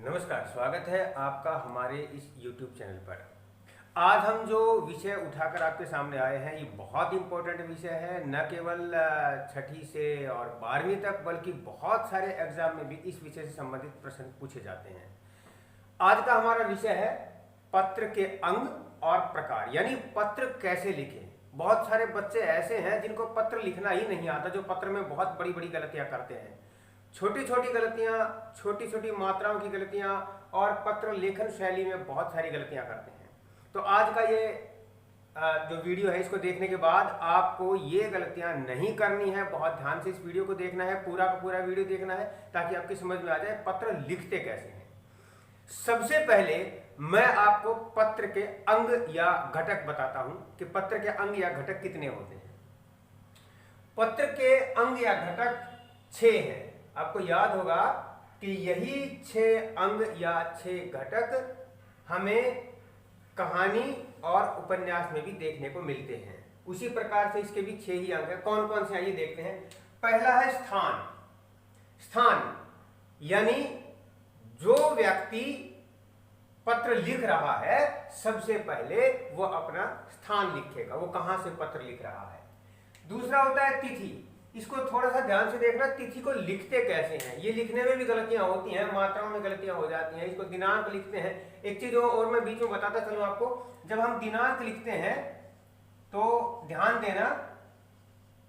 नमस्कार, स्वागत है आपका हमारे इस YouTube चैनल पर। आज हम जो विषय उठाकर आपके सामने आए हैं ये बहुत इम्पोर्टेंट विषय है, न केवल छठी से और 12वीं तक बल्कि बहुत सारे एग्जाम में भी इस विषय से संबंधित प्रश्न पूछे जाते हैं। आज का हमारा विषय है पत्र के अंग और प्रकार, यानी पत्र कैसे लिखें। बहुत सारे बच्चे ऐसे हैं जिनको पत्र लिखना ही नहीं आता, जो पत्र में बहुत बड़ी बड़ी गलतियां करते हैं, छोटी छोटी गलतियां, छोटी छोटी मात्राओं की गलतियां और पत्र लेखन शैली में बहुत सारी गलतियां करते हैं। तो आज का ये जो वीडियो है इसको देखने के बाद आपको ये गलतियां नहीं करनी है। बहुत ध्यान से इस वीडियो को देखना है, पूरा का पूरा वीडियो देखना है ताकि आपकी समझ में आ जाए पत्र लिखते कैसे हैं। सबसे पहले मैं आपको पत्र के अंग या घटक बताता हूं कि पत्र के अंग या घटक कितने होते हैं। पत्र के अंग या घटक 6 हैं। आपको याद होगा कि यही 6 अंग या 6 घटक हमें कहानी और उपन्यास में भी देखने को मिलते हैं। उसी प्रकार से इसके भी 6 ही अंग हैं। कौन कौन से आइए देखते हैं। पहला है स्थान। स्थान यानी जो व्यक्ति पत्र लिख रहा है सबसे पहले वो अपना स्थान लिखेगा, वो कहां से पत्र लिख रहा है। दूसरा होता है तिथि। इसको थोड़ा सा ध्यान से देखना, तिथि को लिखते कैसे हैं। ये लिखने में भी गलतियां होती हैं, मात्राओं में गलतियां हो जाती हैं। इसको दिनांक लिखते हैं। एक चीज और मैं बीच में बताता चलूं आपको, जब हम दिनांक लिखते हैं तो ध्यान देना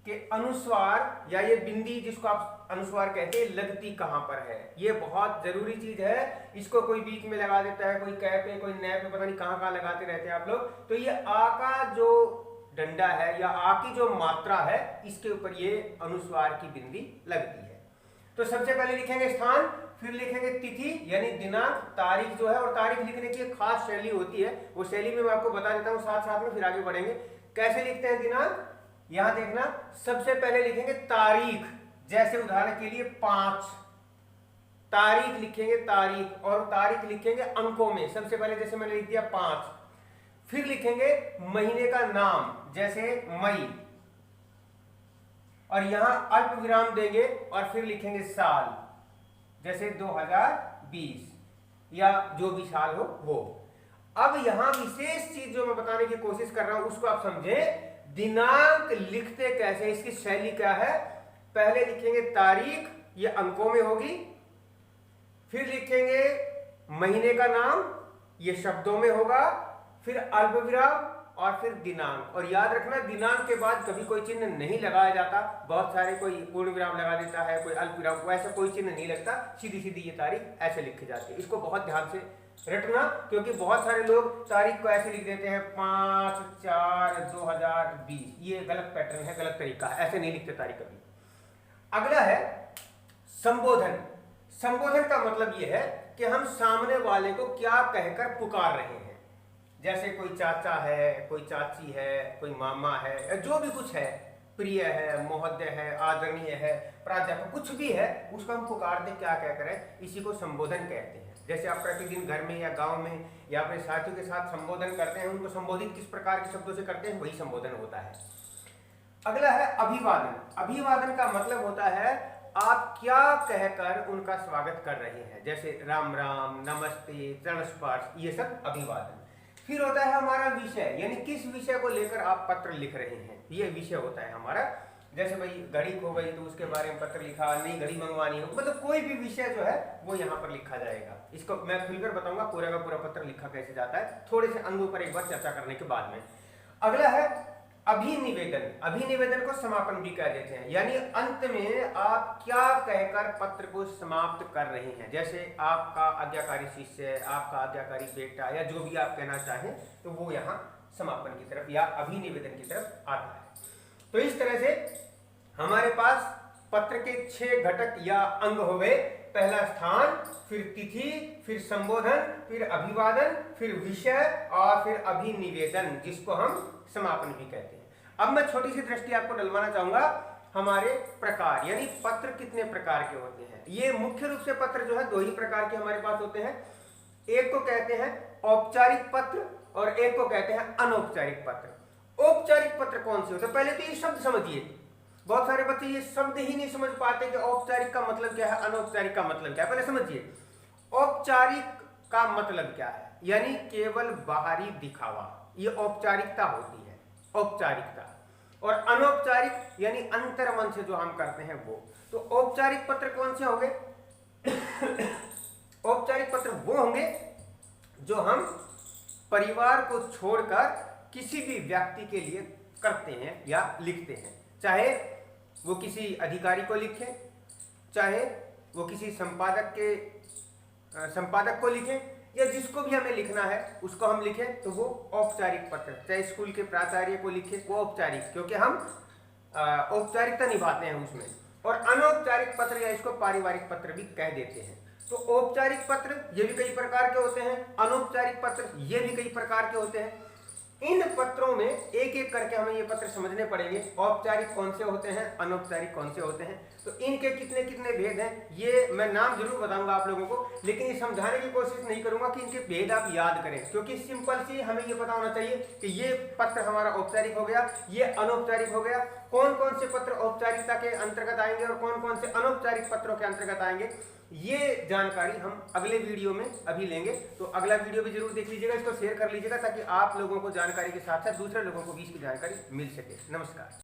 कि अनुस्वार या ये बिंदी जिसको आप अनुस्वार कहते हैं लगती कहां पर है। ये बहुत जरूरी चीज है। इसको कोई बीच में लगा देता है, कोई कै पे, कोई नै पे, पता नहीं कहां कहां लगाते रहते हैं आप लोग। तो ये आ का जो डंडा है या आ की जो मात्रा है इसके ऊपर ये अनुस्वार की बिंदी लगती है। तो सबसे पहले लिखेंगे स्थान, फिर लिखेंगे तिथि यानी दिनांक, तारीख जो है। और तारीख लिखने की एक खास शैली होती है, वो शैली में मैं आपको बता देता हूं साथ साथ में, फिर आगे बढ़ेंगे। कैसे लिखते हैं दिनांक, यहां देखना। सबसे पहले लिखेंगे तारीख, जैसे उदाहरण के लिए 5 तारीख लिखेंगे, तारीख। और तारीख लिखेंगे अंकों में। सबसे पहले जैसे मैंने लिख दिया 5। फिर लिखेंगे महीने का नाम, जैसे मई, और यहां अल्प विराम देंगे और फिर लिखेंगे साल, जैसे 2020 या जो भी साल हो वो। अब यहां विशेष चीज जो मैं बताने की कोशिश कर रहा हूं उसको आप समझें। दिनांक लिखते कैसे, इसकी शैली क्या है। पहले लिखेंगे तारीख, ये अंकों में होगी। फिर लिखेंगे महीने का नाम, ये शब्दों में होगा। फिर अल्प विराम और फिर दिनांक। और याद रखना दिनांक के बाद कभी कोई चिन्ह नहीं लगाया जाता। बहुत सारे कोई पूर्ण विराम लगा देता है, कोई अल्प विराम, वैसा कोई चिन्ह नहीं लगता। सीधी सीधी ये तारीख ऐसे लिखी जाती है। इसको बहुत ध्यान से रटना, क्योंकि बहुत सारे लोग तारीख को ऐसे लिख देते हैं 5/4/2020। ये गलत पैटर्न है, गलत तरीका है, ऐसे नहीं लिखते तारीख कभी। अगला है संबोधन। संबोधन का मतलब यह है कि हम सामने वाले को क्या कहकर पुकार रहे हैं। जैसे कोई चाचा है, कोई चाची है, कोई मामा है, जो भी कुछ है, प्रिय है, महोदय है, आदरणीय है, प्राध्यापक, कुछ भी है, उसको हम पुकार दे क्या कह करें, इसी को संबोधन कहते हैं। जैसे आप प्रतिदिन घर में या गांव में या अपने साथियों के साथ संबोधन करते हैं, उनको संबोधित किस प्रकार के शब्दों से करते हैं, वही संबोधन होता है। अगला है अभिवादन। अभिवादन का मतलब होता है आप क्या कहकर उनका स्वागत कर रहे हैं, जैसे राम राम, नमस्ते, चरण स्पर्श, ये सब अभिवादन। फिर होता है हमारा विषय, यानी किस विषय को लेकर आप पत्र लिख रहे हैं, ये विषय होता है हमारा। जैसे भाई घड़ी खो गई तो उसके बारे में पत्र लिखा, नई घड़ी मंगवानी हो, मतलब कोई भी विषय जो है वो यहाँ पर लिखा जाएगा। इसको मैं खुलकर बताऊंगा पूरा का पूरा पत्र लिखा कैसे जाता है, थोड़े से अंगों पर एक बार चर्चा करने के बाद में। अगला है अभिनिवेदन। अभिनिवेदन को समापन भी कह देते हैं, यानी अंत में आप क्या कहकर पत्र को समाप्त कर रहे हैं। जैसे आपका आज्ञाकारी शिष्य, आपका आज्ञाकारी बेटा, या जो भी आप कहना चाहें, तो वो यहाँ समापन की तरफ या अभिनिवेदन की तरफ आता है। तो इस तरह से हमारे पास पत्र के 6 घटक या अंग हो गए। पहला स्थान, फिर तिथि, फिर संबोधन, फिर अभिवादन, फिर विषय और फिर अभिनिवेदन, जिसको हम समापन भी कहते हैं। अब मैं छोटी सी दृष्टि आपको डलवाना चाहूंगा हमारे प्रकार, यानी पत्र कितने प्रकार के होते हैं। ये मुख्य रूप से पत्र जो है 2 ही प्रकार के हमारे पास होते हैं। एक को कहते हैं औपचारिक पत्र और एक को कहते हैं अनौपचारिक पत्र। औपचारिक पत्र कौन से होते हैं, पहले तो ये शब्द समझिए। बहुत सारे बच्चे ये शब्द ही नहीं समझ पाते कि औपचारिक का मतलब क्या है, अनौपचारिक का मतलब क्या है। पहले समझिए, औपचारिक का मतलब क्या है? यानी केवल बाहरी दिखावा, ये औपचारिकता होती है, औपचारिकता। और अनौपचारिक यानी अंतर्मन से जो हम करते हैं वो। तो औपचारिक पत्र कौन से होंगे? औपचारिक पत्र वो होंगे जो हम परिवार को छोड़कर किसी भी व्यक्ति के लिए करते हैं या लिखते हैं, चाहे वो किसी अधिकारी को लिखें, चाहे वो किसी संपादक को लिखें, या जिसको भी हमें लिखना है उसको हम लिखें, तो वो औपचारिक पत्र। चाहे स्कूल के प्राचार्य को लिखें, वो औपचारिक, क्योंकि हम औपचारिकता निभाते हैं उसमें। और अनौपचारिक पत्र या इसको पारिवारिक पत्र भी कह देते हैं। तो औपचारिक पत्र ये भी कई प्रकार के होते हैं, अनौपचारिक पत्र ये भी कई प्रकार के होते हैं। इन पत्रों में एक एक करके हमें ये पत्र समझने पड़ेंगे, औपचारिक कौन से होते हैं, अनौपचारिक कौन से होते हैं। तो इनके कितने कितने भेद हैं, ये मैं नाम जरूर बताऊंगा आप लोगों को, लेकिन ये समझाने की कोशिश नहीं करूंगा कि इनके भेद आप याद करें, क्योंकि सिंपल सी हमें ये पता होना चाहिए कि ये पत्र हमारा औपचारिक हो गया, ये अनौपचारिक हो गया। कौन कौन से पत्र औपचारिकता के अंतर्गत आएंगे और कौन कौन से अनौपचारिक पत्रों के अंतर्गत आएंगे, ये जानकारी हम अगले वीडियो में अभी लेंगे। तो अगला वीडियो भी जरूर देख लीजिएगा, इसको शेयर कर लीजिएगा, ताकि आप लोगों को जानकारी के साथ साथ दूसरे लोगों को भी इसकी जानकारी मिल सके। नमस्कार।